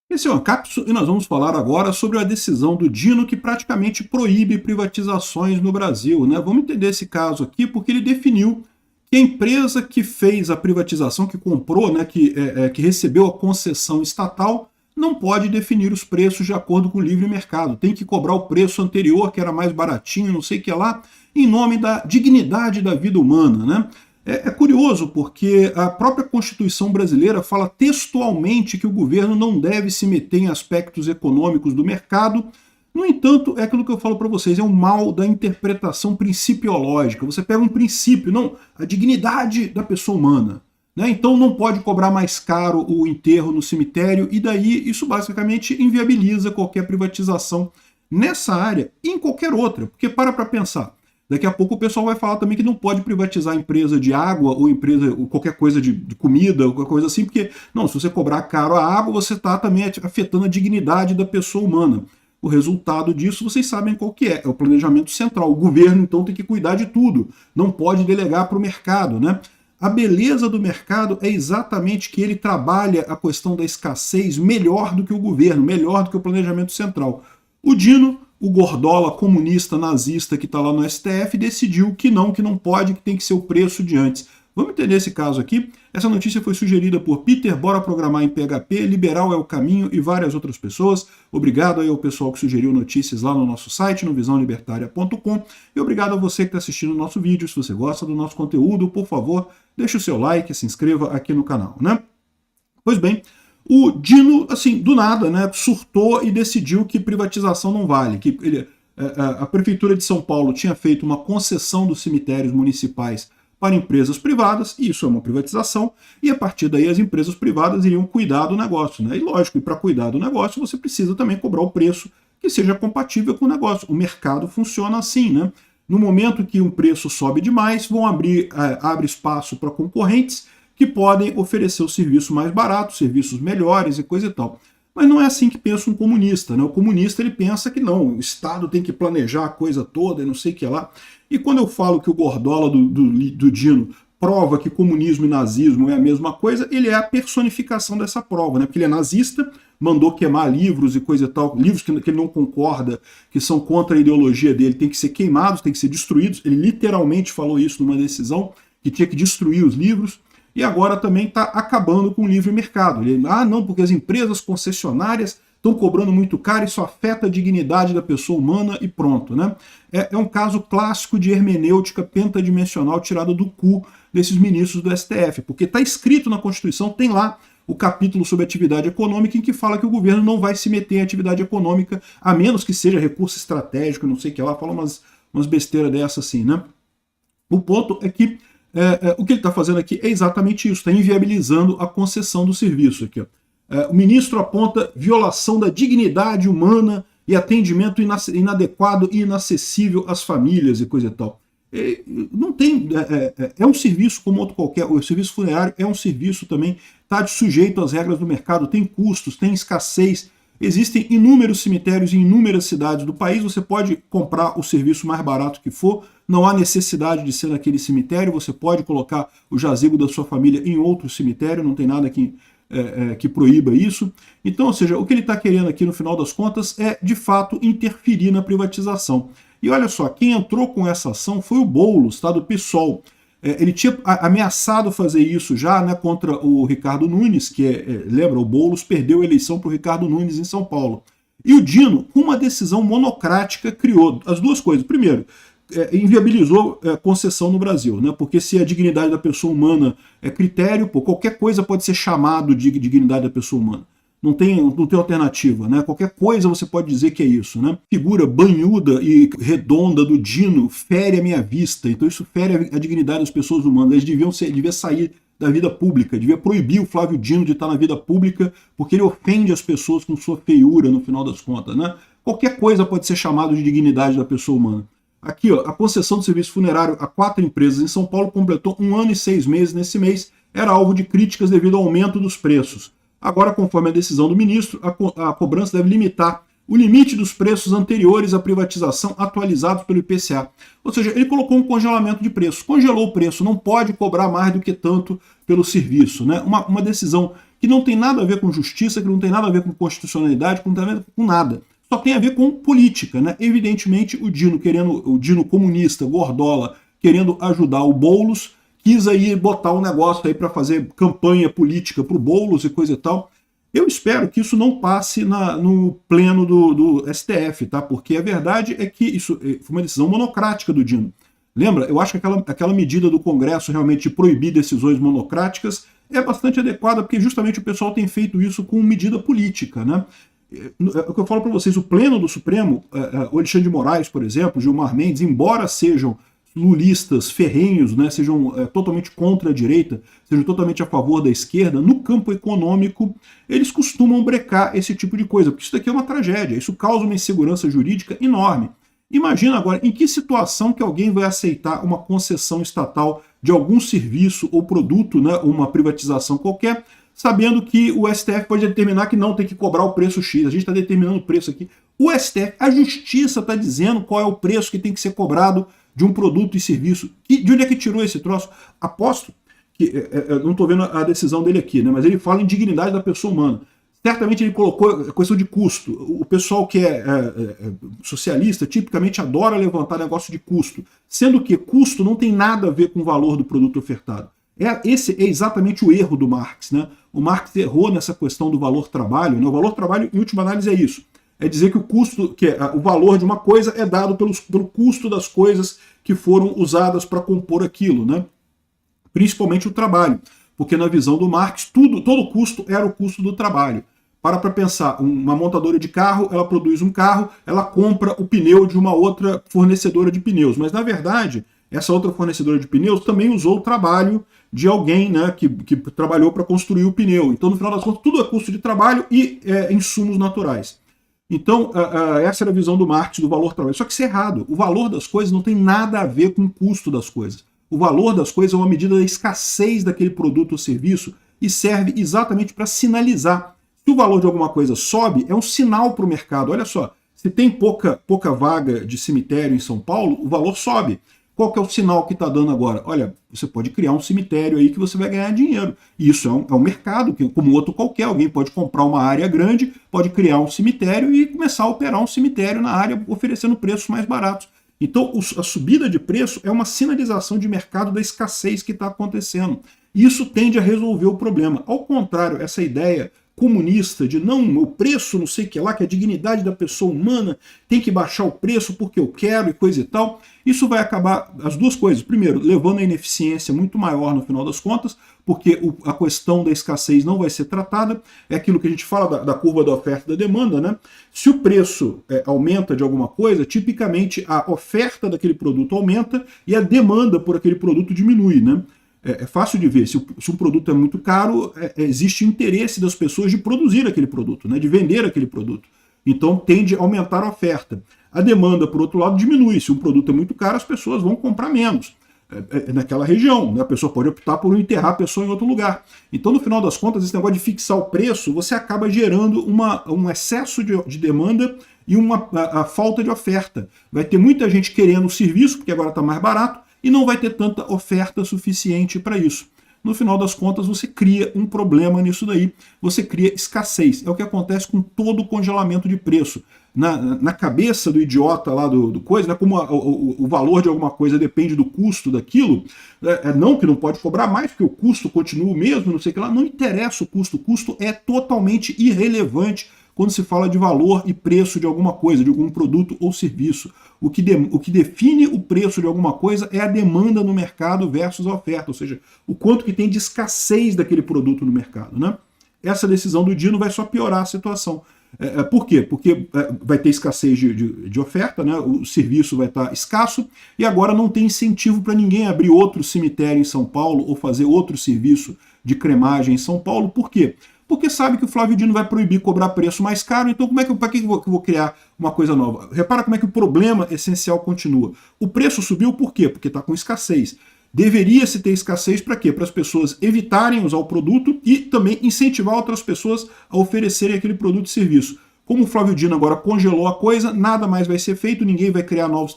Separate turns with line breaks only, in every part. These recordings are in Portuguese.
Esse é o Ancapso e nós vamos falar agora sobre a decisão do Dino que praticamente proíbe privatizações no Brasil, né? Vamos entender esse caso aqui porque ele definiu que a empresa que fez a privatização, que comprou, né, que recebeu a concessão estatal, não pode definir os preços de acordo com o livre mercado. Tem que cobrar o preço anterior, que era mais baratinho, não sei o que lá, em nome da dignidade da vida humana, né? É curioso porque a própria Constituição brasileira fala textualmente que o governo não deve se meter em aspectos econômicos do mercado. No entanto, é aquilo que eu falo para vocês, é um mal da interpretação principiológica. Você pega um princípio, não, a dignidade da pessoa humana, né? Então não pode cobrar mais caro o enterro no cemitério, e daí isso basicamente inviabiliza qualquer privatização nessa área e em qualquer outra. Porque para pensar. Daqui a pouco o pessoal vai falar também que não pode privatizar a empresa de água ou empresa, ou qualquer coisa de comida, ou qualquer coisa assim, porque, não, se você cobrar caro a água, você está também afetando a dignidade da pessoa humana. O resultado disso vocês sabem qual que é o planejamento central. O governo, então, tem que cuidar de tudo, não pode delegar para o mercado, né? A beleza do mercado é exatamente que ele trabalha a questão da escassez melhor do que o governo, melhor do que o planejamento central. O Dino, o gordola comunista nazista que está lá no STF, decidiu que não pode, que tem que ser o preço de antes. Vamos entender esse caso aqui. Essa notícia foi sugerida por Peter, Bora Programar em PHP, Liberal é o Caminho e várias outras pessoas. Obrigado aí ao pessoal que sugeriu notícias lá no nosso site, no visãolibertaria.com. E obrigado a você que está assistindo o nosso vídeo. Se você gosta do nosso conteúdo, por favor, deixe o seu like, se inscreva aqui no canal, né? Pois bem, o Dino, assim, do nada, né, surtou e decidiu que privatização não vale, que a Prefeitura de São Paulo tinha feito uma concessão dos cemitérios municipais para empresas privadas, e isso é uma privatização, e a partir daí as empresas privadas iriam cuidar do negócio, né? E lógico, e para cuidar do negócio você precisa também cobrar o preço que seja compatível com o negócio. O mercado funciona assim, né? No momento que um preço sobe demais, abre espaço para concorrentes que podem oferecer o serviço mais barato, serviços melhores e coisa e tal. Mas não é assim que pensa um comunista, né? O comunista ele pensa que não, o Estado tem que planejar a coisa toda e não sei o que lá. E quando eu falo que o Gordola do Dino prova que comunismo e nazismo é a mesma coisa, ele é a personificação dessa prova, né? Porque ele é nazista, mandou queimar livros e coisa e tal, livros que ele não concorda, que são contra a ideologia dele, tem que ser queimados, tem que ser destruídos. Ele literalmente falou isso numa decisão, que tinha que destruir os livros. E agora também está acabando com o livre mercado. Ele, não, porque as empresas concessionárias estão cobrando muito caro, isso afeta a dignidade da pessoa humana e pronto, né? É um caso clássico de hermenêutica pentadimensional tirada do cu desses ministros do STF, porque está escrito na Constituição, tem lá o capítulo sobre atividade econômica em que fala que o governo não vai se meter em atividade econômica, a menos que seja recurso estratégico, não sei o que lá, fala umas besteiras dessas assim, né? O ponto é que o que ele está fazendo aqui é exatamente isso, está inviabilizando a concessão do serviço. Aqui, ó. O ministro aponta violação da dignidade humana e atendimento inadequado e inacessível às famílias e coisa e tal. Não tem, é um serviço como outro qualquer, o serviço funerário é um serviço também, está sujeito às regras do mercado, tem custos, tem escassez. Existem inúmeros cemitérios em inúmeras cidades do país, você pode comprar o serviço mais barato que for, não há necessidade de ser naquele cemitério, você pode colocar o jazigo da sua família em outro cemitério, não tem nada que proíba isso. Então, ou seja, o que ele está querendo aqui no final das contas é, de fato, interferir na privatização. E olha só, quem entrou com essa ação foi o Boulos, tá, do PSOL. Ele tinha ameaçado fazer isso já, né, contra o Ricardo Nunes, lembra, o Boulos perdeu a eleição para o Ricardo Nunes em São Paulo. E o Dino, com uma decisão monocrática, criou as duas coisas. Primeiro, inviabilizou a concessão no Brasil, né, porque se a dignidade da pessoa humana é critério, qualquer coisa pode ser chamado de dignidade da pessoa humana. Não tem alternativa, né? Qualquer coisa você pode dizer que é isso, né? Figura banhuda e redonda do Dino fere a minha vista, então isso fere a dignidade das pessoas humanas. Eles devia sair da vida pública, devia proibir o Flávio Dino de estar na vida pública, porque ele ofende as pessoas com sua feiura no final das contas, né? Qualquer coisa pode ser chamado de dignidade da pessoa humana. Aqui, ó, a concessão do serviço funerário a 4 empresas em São Paulo completou 1 ano e 6 meses nesse mês, era alvo de críticas devido ao aumento dos preços. Agora, conforme a decisão do ministro, a cobrança deve limitar o limite dos preços anteriores à privatização atualizados pelo IPCA. Ou seja, ele colocou um congelamento de preços. Congelou o preço, não pode cobrar mais do que tanto pelo serviço, né? Uma decisão que não tem nada a ver com justiça, que não tem nada a ver com constitucionalidade, que não tem nada a ver com nada. Só tem a ver com política, né? Evidentemente, o Dino comunista, gordola, querendo ajudar o Boulos, quis aí botar um negócio aí para fazer campanha política para o Boulos e coisa e tal. Eu espero que isso não passe no pleno do STF, tá? Porque a verdade é que isso foi uma decisão monocrática do Dino. Lembra? Eu acho que aquela medida do Congresso realmente de proibir decisões monocráticas é bastante adequada, porque justamente o pessoal tem feito isso com medida política, né? O que eu falo para vocês, o pleno do Supremo, o Alexandre de Moraes, por exemplo, Gilmar Mendes, embora sejam lulistas ferrenhos, né, sejam totalmente contra a direita, sejam totalmente a favor da esquerda, no campo econômico, eles costumam brecar esse tipo de coisa, porque isso daqui é uma tragédia, isso causa uma insegurança jurídica enorme. Imagina agora, em que situação que alguém vai aceitar uma concessão estatal de algum serviço ou produto, né, uma privatização qualquer, sabendo que o STF pode determinar que não tem que cobrar o preço X, a gente está determinando o preço aqui. O STF, a justiça está dizendo qual é o preço que tem que ser cobrado de um produto e serviço. E de onde é que tirou esse troço? Aposto que, eu não estou vendo a decisão dele aqui, né, mas ele fala em dignidade da pessoa humana. Certamente ele colocou a questão de custo. O pessoal que é socialista tipicamente adora levantar negócio de custo, sendo que custo não tem nada a ver com o valor do produto ofertado. Esse é exatamente o erro do Marx, né? O Marx errou nessa questão do valor-trabalho, né? O valor-trabalho, em última análise, é isso. É dizer que o valor de uma coisa é dado pelo custo das coisas que foram usadas para compor aquilo, né? Principalmente o trabalho. Porque na visão do Marx, todo custo era o custo do trabalho. Para pensar, uma montadora de carro, ela produz um carro, ela compra o pneu de uma outra fornecedora de pneus. Mas, na verdade, essa outra fornecedora de pneus também usou o trabalho de alguém, né, que trabalhou para construir o pneu. Então, no final das contas, tudo é custo de trabalho e insumos naturais. Então, essa era a visão do Marx do valor-trabalho. Só que isso é errado. O valor das coisas não tem nada a ver com o custo das coisas. O valor das coisas é uma medida da escassez daquele produto ou serviço e serve exatamente para sinalizar. Se o valor de alguma coisa sobe, é um sinal para o mercado. Olha só, se tem pouca vaga de cemitério em São Paulo, o valor sobe. Qual que é o sinal que está dando agora? Olha, você pode criar um cemitério aí que você vai ganhar dinheiro. E isso é um mercado, como outro qualquer. Alguém pode comprar uma área grande, pode criar um cemitério e começar a operar um cemitério na área, oferecendo preços mais baratos. Então, a subida de preço é uma sinalização de mercado da escassez que está acontecendo. E isso tende a resolver o problema. Ao contrário, essa ideia comunista de não, o preço, não sei o que lá, que a dignidade da pessoa humana tem que baixar o preço porque eu quero e coisa e tal, isso vai acabar, as duas coisas. Primeiro, levando a ineficiência muito maior no final das contas, porque a questão da escassez não vai ser tratada, é aquilo que a gente fala da curva da oferta e da demanda, né? Se o preço aumenta de alguma coisa, tipicamente a oferta daquele produto aumenta e a demanda por aquele produto diminui, né? É fácil de ver, se um produto é muito caro, existe interesse das pessoas de produzir aquele produto, né, de vender aquele produto. Então tende a aumentar a oferta. A demanda, por outro lado, diminui. Se um produto é muito caro, as pessoas vão comprar menos naquela região, né? A pessoa pode optar por enterrar a pessoa em outro lugar. Então, no final das contas, esse negócio de fixar o preço, você acaba gerando um excesso de demanda e a falta de oferta. Vai ter muita gente querendo o serviço, porque agora está mais barato, e não vai ter tanta oferta suficiente para isso. No final das contas, você cria um problema nisso daí, você cria escassez. É o que acontece com todo o congelamento de preço. Na cabeça do idiota lá do coisa, né, como o valor de alguma coisa depende do custo daquilo, não que não pode cobrar mais, porque o custo continua o mesmo, não sei o que lá, não interessa o custo é totalmente irrelevante quando se fala de valor e preço de alguma coisa, de algum produto ou serviço. O que define o preço de alguma coisa é a demanda no mercado versus a oferta, ou seja, o quanto que tem de escassez daquele produto no mercado, né? Essa decisão do Dino vai só piorar a situação. Por quê? Porque vai ter escassez de oferta, né? O serviço vai estar escasso e agora não tem incentivo para ninguém abrir outro cemitério em São Paulo ou fazer outro serviço de cremagem em São Paulo. Por quê? Porque sabe que o Flávio Dino vai proibir cobrar preço mais caro, então para que eu vou criar uma coisa nova? Repara como é que o problema essencial continua. O preço subiu por quê? Porque está com escassez. Deveria-se ter escassez para quê? Para as pessoas evitarem usar o produto e também incentivar outras pessoas a oferecerem aquele produto e serviço. Como o Flávio Dino agora congelou a coisa, nada mais vai ser feito, ninguém vai criar novos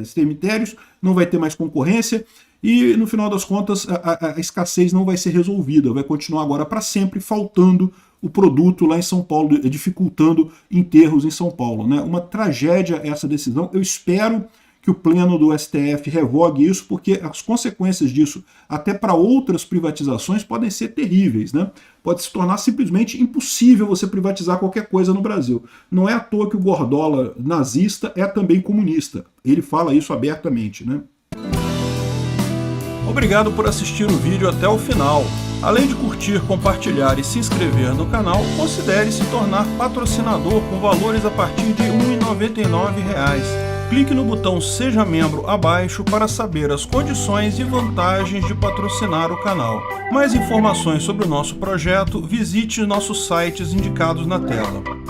cemitérios, não vai ter mais concorrência. e no final das contas a escassez não vai ser resolvida, vai continuar agora para sempre faltando o produto lá em São Paulo, dificultando enterros em São Paulo, né? Uma tragédia essa decisão. Eu espero que o pleno do STF revogue isso, porque as consequências disso, até para outras privatizações, podem ser terríveis, né? Pode se tornar simplesmente impossível você privatizar qualquer coisa no Brasil. Não é à toa que o Gordola nazista é também comunista. Ele fala isso abertamente, né? Obrigado por assistir o vídeo até o final. Além de curtir, compartilhar e se inscrever no canal, considere se tornar patrocinador com valores a partir de R$ 1,99. Clique no botão Seja Membro abaixo para saber as condições e vantagens de patrocinar o canal. Mais informações sobre o nosso projeto, visite nossos sites indicados na tela.